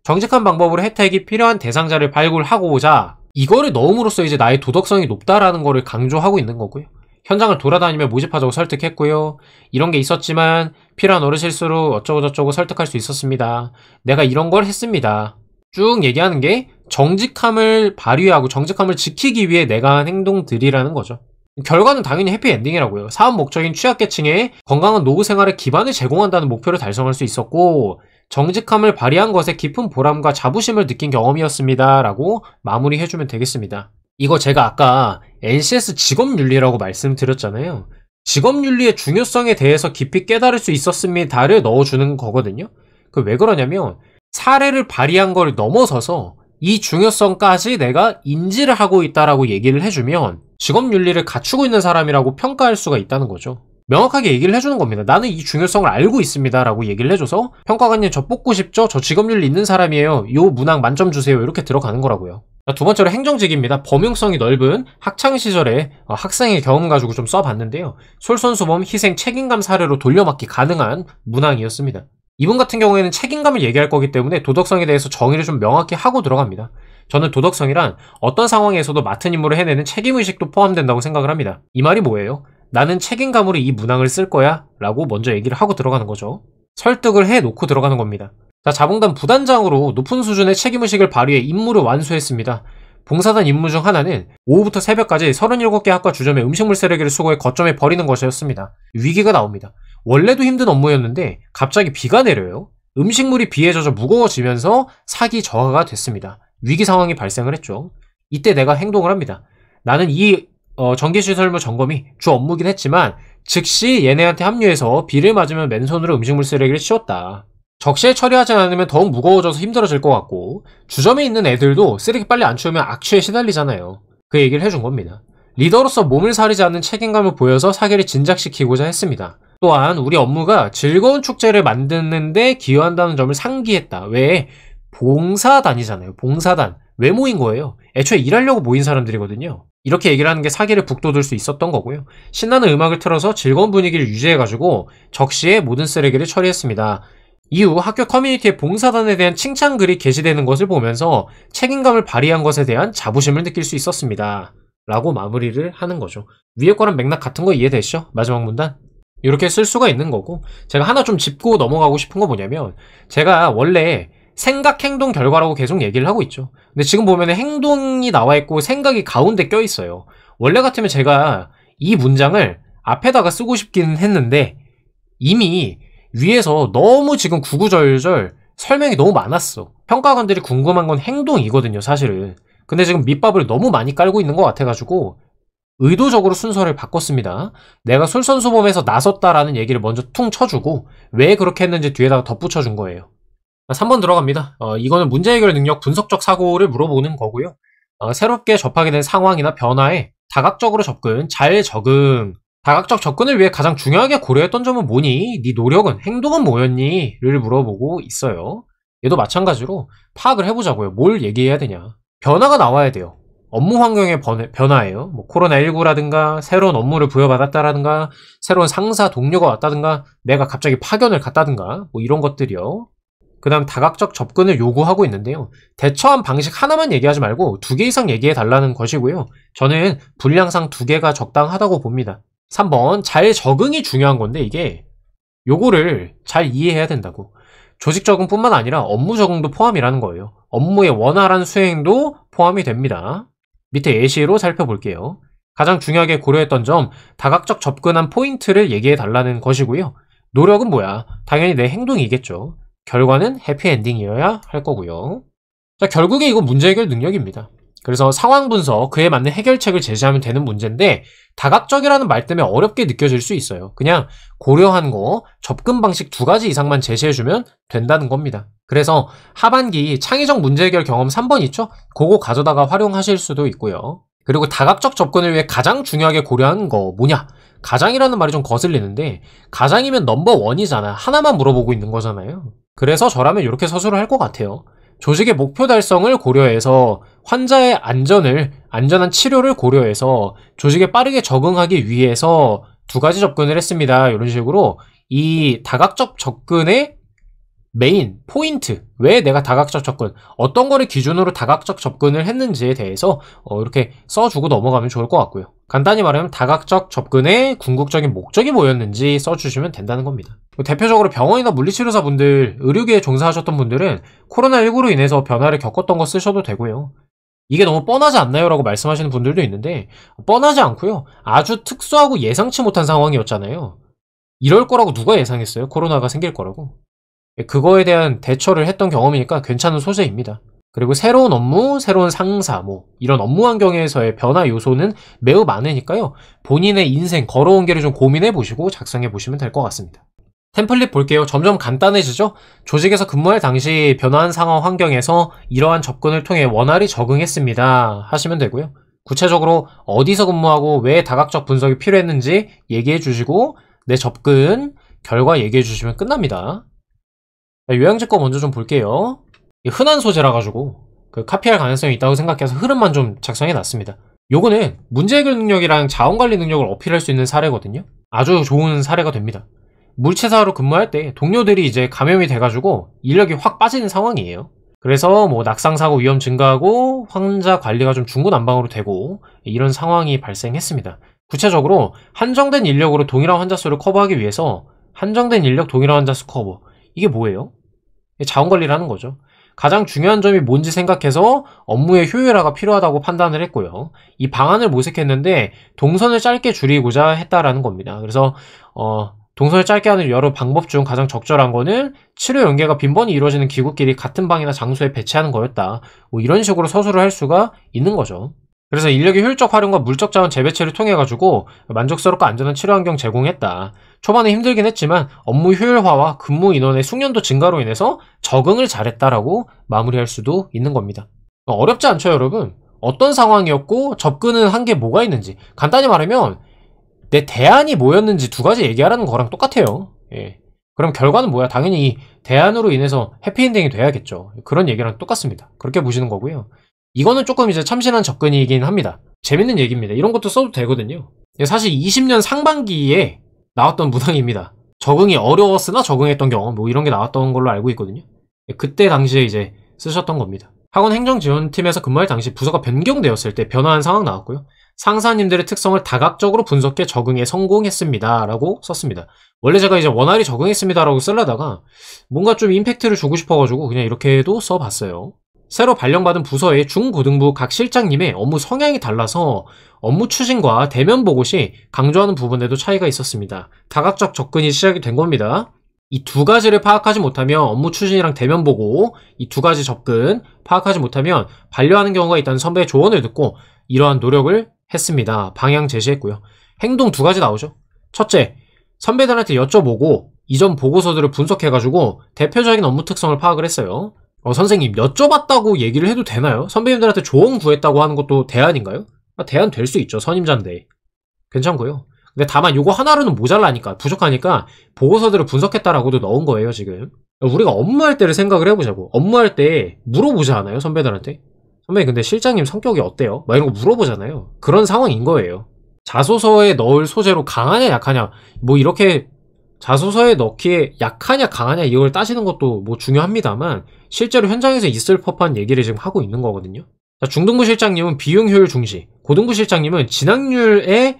A: 정직한 방법으로 혜택이 필요한 대상자를 발굴하고자 이거를 넣음으로써 이제 나의 도덕성이 높다라는 거를 강조하고 있는 거고요. 현장을 돌아다니며 모집하자고 설득했고요. 이런 게 있었지만 필요한 어르실수로 어쩌고저쩌고 설득할 수 있었습니다. 내가 이런 걸 했습니다. 쭉 얘기하는 게 정직함을 발휘하고 정직함을 지키기 위해 내가 한 행동들이라는 거죠. 결과는 당연히 해피엔딩이라고요. 사업 목적인 취약계층에 건강한 노후 생활의 기반을 제공한다는 목표를 달성할 수 있었고 정직함을 발휘한 것에 깊은 보람과 자부심을 느낀 경험이었습니다. 라고 마무리해주면 되겠습니다. 이거 제가 아까 NCS 직업윤리라고 말씀드렸잖아요. 직업윤리의 중요성에 대해서 깊이 깨달을 수 있었습니다를 넣어주는 거거든요. 그 왜 그러냐면 사례를 발휘한 걸 넘어서서 이 중요성까지 내가 인지를 하고 있다라고 얘기를 해주면 직업윤리를 갖추고 있는 사람이라고 평가할 수가 있다는 거죠. 명확하게 얘기를 해주는 겁니다. 나는 이 중요성을 알고 있습니다 라고 얘기를 해줘서 평가관님 저 뽑고 싶죠? 저 직업윤리 있는 사람이에요. 요 문항 만점 주세요. 이렇게 들어가는 거라고요. 두 번째로 행정직입니다. 범용성이 넓은 학창시절에 학생의 경험 가지고 좀 써봤는데요. 솔선수범, 희생, 책임감 사례로 돌려막기 가능한 문항이었습니다. 이분 같은 경우에는 책임감을 얘기할 거기 때문에 도덕성에 대해서 정의를 좀 명확히 하고 들어갑니다. 저는 도덕성이란 어떤 상황에서도 맡은 임무를 해내는 책임의식도 포함된다고 생각을 합니다. 이 말이 뭐예요? 나는 책임감으로 이 문항을 쓸 거야 라고 먼저 얘기를 하고 들어가는 거죠. 설득을 해놓고 들어가는 겁니다. 자, 자봉단 부단장으로 높은 수준의 책임의식을 발휘해 임무를 완수했습니다. 봉사단 임무 중 하나는 오후부터 새벽까지 37개 학과 주점에 음식물 쓰레기를 수거해 거점에 버리는 것이었습니다. 위기가 나옵니다. 원래도 힘든 업무였는데 갑자기 비가 내려요. 음식물이 비에 젖어 무거워지면서 사기 저하가 됐습니다. 위기 상황이 발생을 했죠. 이때 내가 행동을 합니다. 나는 이 전기시설물 점검이 주 업무긴 했지만 즉시 얘네한테 합류해서 비를 맞으면 맨손으로 음식물 쓰레기를 치웠다. 적시에 처리하지 않으면 더욱 무거워져서 힘들어질 것 같고 주점에 있는 애들도 쓰레기 빨리 안 치우면 악취에 시달리잖아요. 그 얘기를 해준 겁니다. 리더로서 몸을 사리지 않는 책임감을 보여서 사기를 진작시키고자 했습니다. 또한 우리 업무가 즐거운 축제를 만드는데 기여한다는 점을 상기했다. 왜? 봉사단이잖아요. 봉사단. 왜 모인 거예요? 애초에 일하려고 모인 사람들이거든요. 이렇게 얘기를 하는 게 사기를 북돋을 수 있었던 거고요. 신나는 음악을 틀어서 즐거운 분위기를 유지해가지고 적시에 모든 쓰레기를 처리했습니다. 이후 학교 커뮤니티에 봉사단에 대한 칭찬글이 게시되는 것을 보면서 책임감을 발휘한 것에 대한 자부심을 느낄 수 있었습니다. 라고 마무리를 하는 거죠. 위에 거랑 맥락 같은 거 이해되시죠? 마지막 문단? 이렇게 쓸 수가 있는 거고 제가 하나 좀 짚고 넘어가고 싶은 거 뭐냐면 제가 원래 생각, 행동, 결과라고 계속 얘기를 하고 있죠. 근데 지금 보면 행동이 나와 있고 생각이 가운데 껴 있어요. 원래 같으면 제가 이 문장을 앞에다가 쓰고 싶기는 했는데 이미 위에서 너무 지금 구구절절 설명이 너무 많았어. 평가관들이 궁금한 건 행동이거든요, 사실은. 근데 지금 밑밥을 너무 많이 깔고 있는 것 같아가지고 의도적으로 순서를 바꿨습니다. 내가 솔선수범해서 나섰다라는 얘기를 먼저 퉁 쳐주고 왜 그렇게 했는지 뒤에다가 덧붙여준 거예요. 3번 들어갑니다. 이거는 문제 해결 능력, 분석적 사고를 물어보는 거고요. 새롭게 접하게 된 상황이나 변화에 다각적으로 접근, 잘 적응. 다각적 접근을 위해 가장 중요하게 고려했던 점은 뭐니? 네 노력은, 행동은 뭐였니? 를 물어보고 있어요. 얘도 마찬가지로 파악을 해보자고요. 뭘 얘기해야 되냐. 변화가 나와야 돼요. 업무 환경의 변화예요. 뭐 코로나19라든가 새로운 업무를 부여받았다라든가 새로운 상사 동료가 왔다든가 내가 갑자기 파견을 갔다든가 뭐 이런 것들이요. 그 다음 다각적 접근을 요구하고 있는데요. 대처한 방식 하나만 얘기하지 말고 2개 이상 얘기해 달라는 것이고요. 저는 분량상 2개가 적당하다고 봅니다. 3번 잘 적응이 중요한 건데 이게 요거를 잘 이해해야 된다고. 조직 적응뿐만 아니라 업무 적응도 포함이라는 거예요. 업무의 원활한 수행도 포함이 됩니다. 밑에 예시로 살펴볼게요. 가장 중요하게 고려했던 점, 다각적 접근한 포인트를 얘기해 달라는 것이고요. 노력은 뭐야? 당연히 내 행동이겠죠. 결과는 해피엔딩이어야 할 거고요. 자, 결국에 이거 문제 해결 능력입니다. 그래서 상황 분석, 그에 맞는 해결책을 제시하면 되는 문제인데 다각적이라는 말 때문에 어렵게 느껴질 수 있어요. 그냥 고려한 거, 접근 방식 2가지 이상만 제시해주면 된다는 겁니다. 그래서 하반기 창의적 문제 해결 경험 3번 있죠? 그거 가져다가 활용하실 수도 있고요. 그리고 다각적 접근을 위해 가장 중요하게 고려한 거 뭐냐? 가장이라는 말이 좀 거슬리는데 가장이면 넘버1이잖아. 하나만 물어보고 있는 거잖아요. 그래서 저라면 이렇게 서술을 할 것 같아요. 조직의 목표 달성을 고려해서 환자의 안전한 치료를 고려해서 조직에 빠르게 적응하기 위해서 2가지 접근을 했습니다. 이런 식으로 이 다각적 접근의 메인, 포인트, 왜 내가 다각적 접근, 어떤 거를 기준으로 다각적 접근을 했는지에 대해서 이렇게 써주고 넘어가면 좋을 것 같고요. 간단히 말하면 다각적 접근의 궁극적인 목적이 뭐였는지 써주시면 된다는 겁니다. 대표적으로 병원이나 물리치료사 분들, 의료계에 종사하셨던 분들은 코로나19로 인해서 변화를 겪었던 거 쓰셔도 되고요. 이게 너무 뻔하지 않나요? 라고 말씀하시는 분들도 있는데 뻔하지 않고요. 아주 특수하고 예상치 못한 상황이었잖아요. 이럴 거라고 누가 예상했어요? 코로나가 생길 거라고. 그거에 대한 대처를 했던 경험이니까 괜찮은 소재입니다. 그리고 새로운 업무, 새로운 상사, 이런 업무 환경에서의 변화 요소는 매우 많으니까요. 본인의 인생, 걸어온 길을 좀 고민해 보시고 작성해 보시면 될 것 같습니다. 템플릿 볼게요. 점점 간단해지죠? 조직에서 근무할 당시 변화한 상황 환경에서 이러한 접근을 통해 원활히 적응했습니다. 하시면 되고요. 구체적으로 어디서 근무하고 왜 다각적 분석이 필요했는지 얘기해 주시고 내 접근, 결과 얘기해 주시면 끝납니다. 요양제 거 먼저 좀 볼게요. 흔한 소재라 가지고 카피할 가능성이 있다고 생각해서 흐름만 좀 작성해 놨습니다. 요거는 문제 해결 능력이랑 자원관리 능력을 어필할 수 있는 사례거든요. 아주 좋은 사례가 됩니다. 물체사로 근무할 때 동료들이 이제 감염이 돼가지고 인력이 확 빠지는 상황이에요. 그래서 낙상사고 위험 증가하고 환자 관리가 좀 중구난방으로 되고 이런 상황이 발생했습니다. 구체적으로 한정된 인력으로 동일한 환자 수를 커버하기 위해서 한정된 인력 동일한 환자 수 커버, 이게 뭐예요? 자원관리라는 거죠. 가장 중요한 점이 뭔지 생각해서 업무의 효율화가 필요하다고 판단을 했고요. 이 방안을 모색했는데 동선을 짧게 줄이고자 했다라는 겁니다. 그래서 동선을 짧게 하는 여러 방법 중 가장 적절한 거는 치료 연계가 빈번히 이루어지는 기구끼리 같은 방이나 장소에 배치하는 거였다. 이런 식으로 서술을 할 수가 있는 거죠. 그래서 인력의 효율적 활용과 물적 자원 재배치를 통해 가지고 만족스럽고 안전한 치료 환경 제공했다. 초반에 힘들긴 했지만 업무 효율화와 근무 인원의 숙련도 증가로 인해서 적응을 잘했다라고 마무리할 수도 있는 겁니다. 어렵지 않죠, 여러분? 어떤 상황이었고 접근은 한 게 뭐가 있는지 간단히 말하면 내 대안이 뭐였는지 2가지 얘기하라는 거랑 똑같아요. 예. 그럼 결과는 뭐야? 당연히 이 대안으로 인해서 해피엔딩이 돼야겠죠. 그런 얘기랑 똑같습니다. 그렇게 보시는 거고요. 이거는 조금 이제 참신한 접근이긴 합니다. 재밌는 얘기입니다. 이런 것도 써도 되거든요. 사실 20년 상반기에 나왔던 문항입니다. 적응이 어려웠으나 적응했던 경험, 이런 게 나왔던 걸로 알고 있거든요. 그때 당시에 이제 쓰셨던 겁니다. 학원 행정지원팀에서 근무할 당시 부서가 변경되었을 때 변화한 상황 나왔고요. 상사님들의 특성을 다각적으로 분석해 적응에 성공했습니다. 라고 썼습니다. 원래 제가 이제 원활히 적응했습니다. 라고 쓰려다가 뭔가 좀 임팩트를 주고 싶어가지고 그냥 이렇게도 써봤어요. 새로 발령받은 부서의 중고등부 각 실장님의 업무 성향이 달라서 업무 추진과 대면 보고 시 강조하는 부분에도 차이가 있었습니다. 다각적 접근이 시작이 된 겁니다. 이 2가지를 파악하지 못하면 업무 추진이랑 대면 보고 이 2가지 접근 파악하지 못하면 반려하는 경우가 있다는 선배의 조언을 듣고 이러한 노력을 했습니다. 방향 제시했고요. 행동 2가지 나오죠. 첫째, 선배들한테 여쭤보고 이전 보고서들을 분석해가지고 대표적인 업무 특성을 파악을 했어요. 선생님, 여쭤봤다고 얘기를 해도 되나요? 선배님들한테 조언 구했다고 하는 것도 대안인가요? 대안 될 수 있죠. 선임자인데. 괜찮고요. 근데 다만 요거 하나로는 모자라니까, 부족하니까 보고서들을 분석했다라고도 넣은 거예요, 지금. 우리가 업무할 때를 생각을 해보자고. 업무할 때 물어보지 않아요, 선배들한테? 선배님, 근데 실장님 성격이 어때요? 이런 거 물어보잖아요. 그런 상황인 거예요. 자소서에 넣을 소재로 강하냐, 약하냐, 이렇게 자소서에 넣기에 약하냐 강하냐 이걸 따지는 것도 중요합니다만 실제로 현장에서 있을 법한 얘기를 지금 하고 있는 거거든요. 자, 중등부 실장님은 비용 효율 중시, 고등부 실장님은 진학률을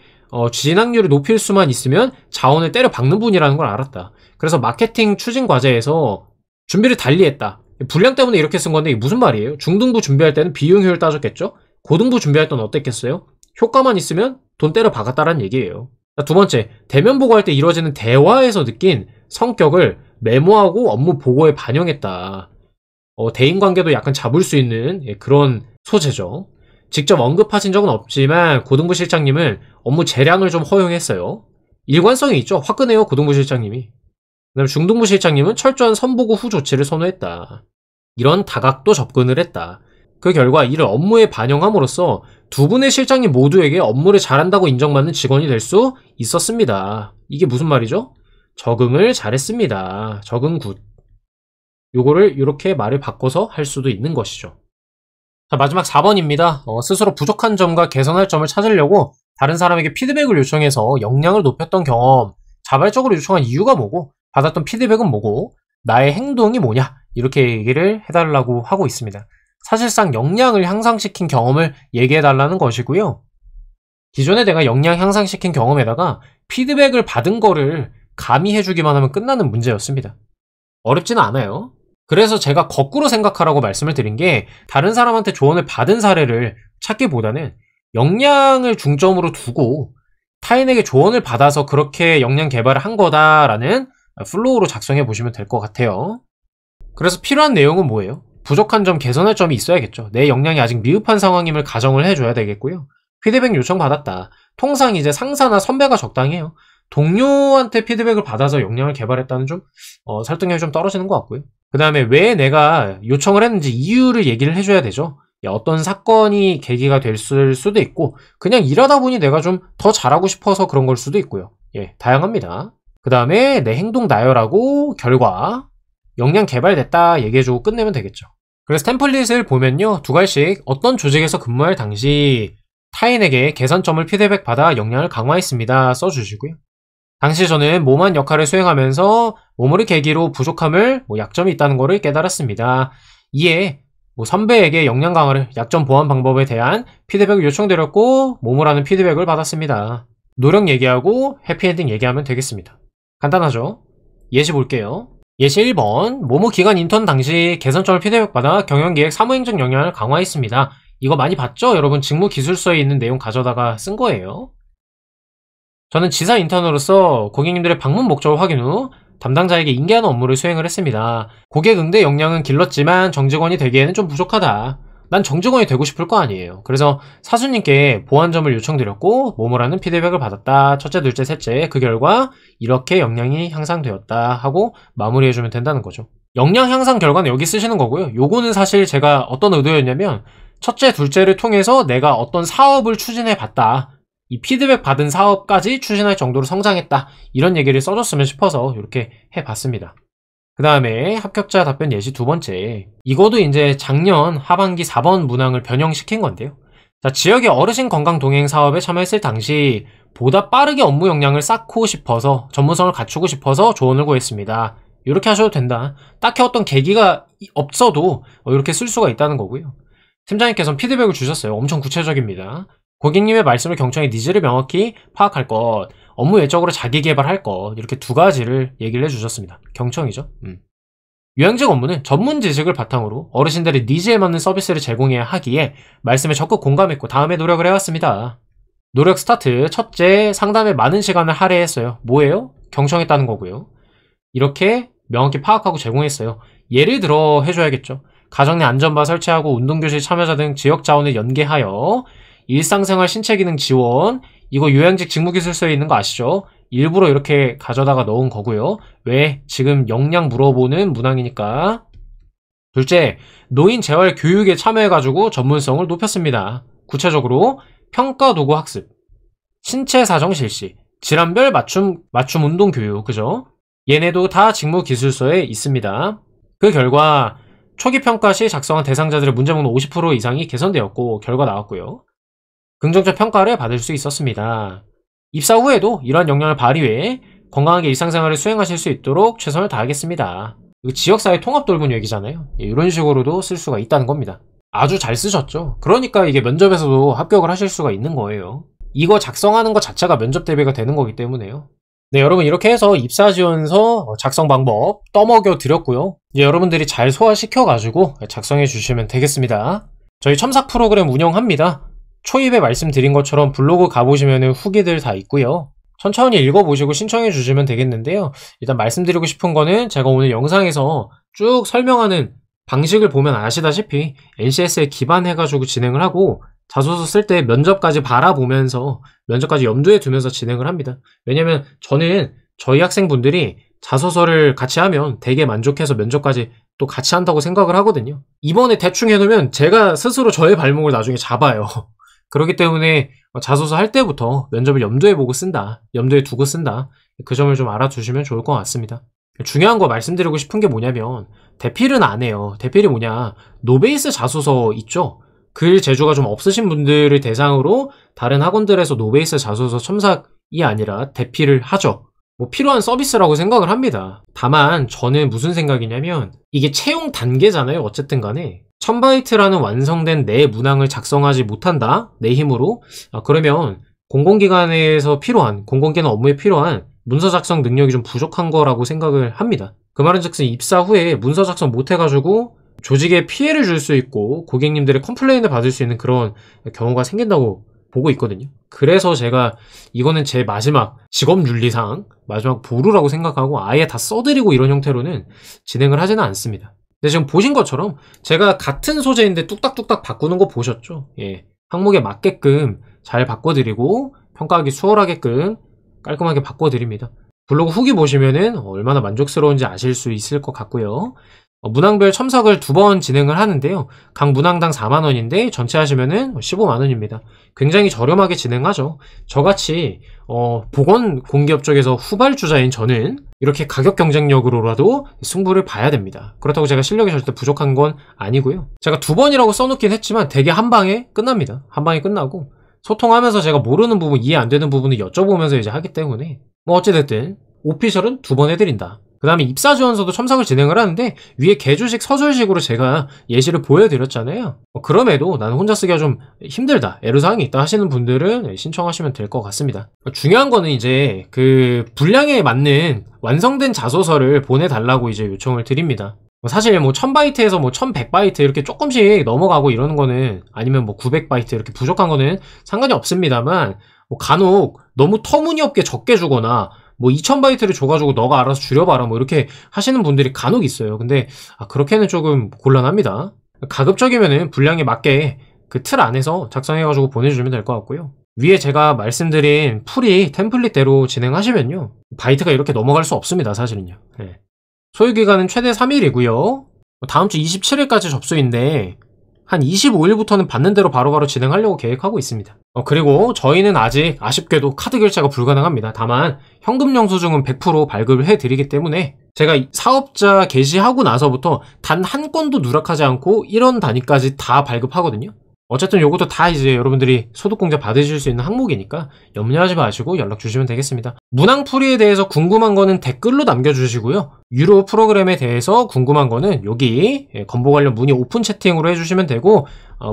A: 높일 수만 있으면 자원을 때려 박는 분이라는 걸 알았다. 그래서 마케팅 추진 과제에서 준비를 달리했다. 분량 때문에 이렇게 쓴 건데 이게 무슨 말이에요? 중등부 준비할 때는 비용 효율 따졌겠죠? 고등부 준비할 때는 어땠겠어요? 효과만 있으면 돈 때려 박았다라는 얘기예요. 자, 2번째, 대면 보고할 때 이루어지는 대화에서 느낀 성격을 메모하고 업무 보고에 반영했다. 대인관계도 약간 잡을 수 있는 그런 소재죠. 직접 언급하신 적은 없지만 고등부 실장님은 업무 재량을 좀 허용했어요. 일관성이 있죠. 화끈해요, 고등부 실장님이. 그다음 중등부 실장님은 철저한 선보고 후 조치를 선호했다. 이런 다각도 접근을 했다. 그 결과 이를 업무에 반영함으로써 두 분의 실장님 모두에게 업무를 잘한다고 인정받는 직원이 될 수 있었습니다. 이게 무슨 말이죠? 적응을 잘했습니다. 적응 굿. 요거를 이렇게 말을 바꿔서 할 수도 있는 것이죠. 자, 마지막 4번입니다. 스스로 부족한 점과 개선할 점을 찾으려고 다른 사람에게 피드백을 요청해서 역량을 높였던 경험, 자발적으로 요청한 이유가 뭐고, 받았던 피드백은 뭐고, 나의 행동이 뭐냐, 이렇게 얘기를 해달라고 하고 있습니다. 사실상 역량을 향상시킨 경험을 얘기해달라는 것이고요. 기존에 내가 역량 향상시킨 경험에다가 피드백을 받은 거를 가미해주기만 하면 끝나는 문제였습니다. 어렵지는 않아요. 그래서 제가 거꾸로 생각하라고 말씀을 드린 게, 다른 사람한테 조언을 받은 사례를 찾기보다는 역량을 중점으로 두고 타인에게 조언을 받아서 그렇게 역량 개발을 한 거다라는 플로우로 작성해 보시면 될 것 같아요. 그래서 필요한 내용은 뭐예요? 부족한 점, 개선할 점이 있어야겠죠. 내 역량이 아직 미흡한 상황임을 가정을 해줘야 되겠고요. 피드백 요청 받았다. 통상 이제 상사나 선배가 적당해요. 동료한테 피드백을 받아서 역량을 개발했다는 좀 설득력이 좀 떨어지는 것 같고요. 그 다음에 왜 내가 요청을 했는지 이유를 얘기를 해줘야 되죠. 어떤 사건이 계기가 됐을 수도 있고, 그냥 일하다 보니 내가 좀 더 잘하고 싶어서 그런 걸 수도 있고요. 다양합니다. 그 다음에 내 행동 나열하고 결과 역량 개발됐다 얘기해주고 끝내면 되겠죠. 그래서 템플릿을 보면요, 두 가지씩 어떤 조직에서 근무할 당시 타인에게 개선점을 피드백 받아 역량을 강화했습니다 써주시고요. 당시 저는 모만 역할을 수행하면서 모모를 계기로 부족함을, 약점이 있다는 것을 깨달았습니다. 이에 선배에게 역량 강화를, 약점 보완 방법에 대한 피드백을 요청드렸고 모모라는 피드백을 받았습니다. 노력 얘기하고 해피엔딩 얘기하면 되겠습니다. 간단하죠? 예시 볼게요. 예시 1번, 모모 기간 인턴 당시 개선점을 피드백받아 경영기획 사무행정 역량을 강화했습니다. 이거 많이 봤죠? 여러분 직무 기술서에 있는 내용 가져다가 쓴 거예요. 저는 지사 인턴으로서 고객님들의 방문 목적을 확인 후 담당자에게 인계하는 업무를 수행을 했습니다. 고객 응대 역량은 길렀지만 정직원이 되기에는 좀 부족하다. 난 정직원이 되고 싶을 거 아니에요. 그래서 사수님께 보완점을 요청드렸고 모모라는 피드백을 받았다. 첫째, 둘째, 셋째. 그 결과 이렇게 역량이 향상되었다 하고 마무리해주면 된다는 거죠. 역량 향상 결과는 여기 쓰시는 거고요. 요거는 사실 제가 어떤 의도였냐면, 첫째, 둘째를 통해서 내가 어떤 사업을 추진해 봤다. 이 피드백 받은 사업까지 추진할 정도로 성장했다. 이런 얘기를 써줬으면 싶어서 이렇게 해봤습니다. 그 다음에 합격자 답변 예시 두 번째. 이거도 이제 작년 하반기 4번 문항을 변형시킨 건데요. 자, 지역의 어르신 건강 동행 사업에 참여했을 당시 보다 빠르게 업무 역량을 쌓고 싶어서, 전문성을 갖추고 싶어서 조언을 구했습니다. 이렇게 하셔도 된다. 딱히 어떤 계기가 없어도 이렇게 쓸 수가 있다는 거고요. 팀장님께서는 피드백을 주셨어요. 엄청 구체적입니다. 고객님의 말씀을 경청해 니즈를 명확히 파악할 것, 업무 외적으로 자기 개발할 것, 이렇게 두 가지를 얘기를 해주셨습니다. 경청이죠. 요양직 업무는 전문 지식을 바탕으로 어르신들의 니즈에 맞는 서비스를 제공해야 하기에 말씀에 적극 공감했고 다음에 노력을 해왔습니다. 노력 스타트. 첫째, 상담에 많은 시간을 할애했어요. 뭐예요? 경청했다는 거고요. 이렇게 명확히 파악하고 제공했어요. 예를 들어 해줘야겠죠. 가정 내 안전바 설치하고 운동교실 참여자 등 지역 자원을 연계하여 일상생활 신체기능 지원, 이거 요양직 직무기술서에 있는 거 아시죠? 일부러 이렇게 가져다가 넣은 거고요. 왜? 지금 역량 물어보는 문항이니까. 둘째, 노인 재활 교육에 참여해가지고 전문성을 높였습니다. 구체적으로 평가 도구 학습, 신체 사정 실시, 질환별 맞춤 운동 교육, 그죠? 얘네도 다 직무기술서에 있습니다. 그 결과 초기 평가 시 작성한 대상자들의 문제목록 50% 이상이 개선되었고 결과 나왔고요. 긍정적 평가를 받을 수 있었습니다. 입사 후에도 이러한 역량을 발휘해 건강하게 일상생활을 수행하실 수 있도록 최선을 다하겠습니다. 이거 지역사회 통합 돌본 얘기잖아요. 이런 식으로도 쓸 수가 있다는 겁니다. 아주 잘 쓰셨죠? 그러니까 이게 면접에서도 합격을 하실 수가 있는 거예요. 이거 작성하는 것 자체가 면접 대비가 되는 거기 때문에요. 네, 여러분 이렇게 해서 입사지원서 작성 방법 떠먹여 드렸고요. 이제 여러분들이 잘 소화시켜가지고 작성해 주시면 되겠습니다. 저희 첨삭 프로그램 운영합니다. 초입에 말씀드린 것처럼 블로그 가보시면 후기들 다 있고요. 천천히 읽어보시고 신청해 주시면 되겠는데요. 일단 말씀드리고 싶은 거는 제가 오늘 영상에서 쭉 설명하는 방식을 보면 아시다시피 NCS에 기반해가지고 진행을 하고 자소서 쓸 때 면접까지 바라보면서 면접까지 염두에 두면서 진행을 합니다. 왜냐면 저는 저희 학생분들이 자소서를 같이 하면 되게 만족해서 면접까지 또 같이 한다고 생각을 하거든요. 이번에 대충 해놓으면 제가 스스로 저의 발목을 나중에 잡아요. 그렇기 때문에 자소서 할 때부터 면접을 염두에 보고 쓴다, 염두에 두고 쓴다, 그 점을 좀 알아두시면 좋을 것 같습니다. 중요한 거 말씀드리고 싶은 게 뭐냐면 대필은 안 해요. 대필이 뭐냐, 노베이스 자소서 있죠? 글 재주가 좀 없으신 분들을 대상으로 다른 학원들에서 노베이스 자소서 첨삭이 아니라 대필을 하죠. 뭐 필요한 서비스라고 생각을 합니다. 다만 저는 무슨 생각이냐면 이게 채용 단계잖아요. 어쨌든 간에 1000바이트라는 완성된 내 문항을 작성하지 못한다, 내 힘으로. 그러면 공공기관에서 필요한, 공공기관 업무에 필요한 문서 작성 능력이 좀 부족한 거라고 생각을 합니다. 그 말은즉슨 입사 후에 문서 작성 못 해가지고 조직에 피해를 줄 수 있고 고객님들의 컴플레인을 받을 수 있는 그런 경우가 생긴다고 보고 있거든요. 그래서 제가 이거는 제 마지막 직업윤리상 마지막 보루라고 생각하고 아예 다 써드리고 이런 형태로는 진행을 하지는 않습니다. 근데 지금 보신 것처럼 제가 같은 소재인데 뚝딱뚝딱 바꾸는 거 보셨죠? 예, 항목에 맞게끔 잘 바꿔드리고 평가하기 수월하게끔 깔끔하게 바꿔드립니다. 블로그 후기 보시면은 얼마나 만족스러운지 아실 수 있을 것 같고요. 문항별 첨삭을 2번 진행을 하는데요. 각 문항당 4만원인데 전체 하시면은 15만원입니다. 굉장히 저렴하게 진행하죠. 저같이 보건공기업 쪽에서 후발주자인 저는 이렇게 가격 경쟁력으로라도 승부를 봐야 됩니다. 그렇다고 제가 실력이 절대 부족한 건 아니고요. 제가 2번이라고 써놓긴 했지만 되게 한 방에 끝납니다. 한 방에 끝나고 소통하면서 제가 모르는 부분, 이해 안 되는 부분을 여쭤보면서 이제 하기 때문에 뭐 어찌됐든 오피셜은 2번 해드린다. 그 다음에 입사지원서도 첨삭을 진행을 하는데 위에 개주식 서술식으로 제가 예시를 보여드렸잖아요. 그럼에도 나는 혼자 쓰기가 좀 힘들다, 애로사항이 있다 하시는 분들은 신청하시면 될 것 같습니다. 중요한 거는 이제 그 분량에 맞는 완성된 자소서를 보내달라고 이제 요청을 드립니다. 사실 뭐 1000바이트에서 뭐 1100바이트 이렇게 조금씩 넘어가고 이러는 거는, 아니면 뭐 900바이트 이렇게 부족한 거는 상관이 없습니다만, 뭐 간혹 너무 터무니없게 적게 주거나 뭐 2000바이트를 줘가지고 너가 알아서 줄여봐라 뭐 이렇게 하시는 분들이 간혹 있어요. 근데 그렇게는 조금 곤란합니다. 가급적이면은 분량에 맞게 그 틀 안에서 작성해가지고 보내주시면 될 것 같고요. 위에 제가 말씀드린 풀이 템플릿대로 진행하시면요, 바이트가 이렇게 넘어갈 수 없습니다. 사실은요. 네. 소요기간은 최대 3일이고요 다음 주 27일까지 접수인데 한 25일부터는 받는 대로 바로바로 진행하려고 계획하고 있습니다. 그리고 저희는 아직 아쉽게도 카드 결제가 불가능합니다. 다만 현금 영수증은 100% 발급을 해드리기 때문에 제가 사업자 개시하고 나서부터 단 한 건도 누락하지 않고 1원 단위까지 다 발급하거든요. 어쨌든 요것도 다 이제 여러분들이 소득공제 받으실 수 있는 항목이니까 염려하지 마시고 연락 주시면 되겠습니다. 문항풀이에 대해서 궁금한 거는 댓글로 남겨주시고요. 유료 프로그램에 대해서 궁금한 거는 여기 건보 관련 문의 오픈 채팅으로 해주시면 되고,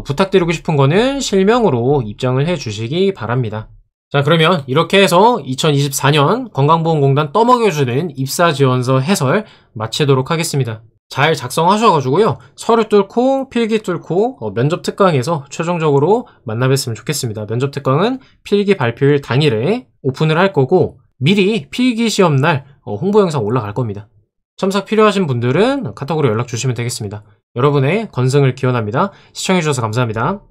A: 부탁드리고 싶은 거는 실명으로 입장을 해주시기 바랍니다. 자, 그러면 이렇게 해서 2024년 건강보험공단 떠먹여주는 입사지원서 해설 마치도록 하겠습니다. 잘 작성하셔가지고요, 서류 뚫고 필기 뚫고 면접 특강에서 최종적으로 만나 뵀으면 좋겠습니다. 면접 특강은 필기 발표일 당일에 오픈을 할 거고 미리 필기 시험날 홍보 영상 올라갈 겁니다. 첨삭 필요하신 분들은 카톡으로 연락 주시면 되겠습니다. 여러분의 건승을 기원합니다. 시청해주셔서 감사합니다.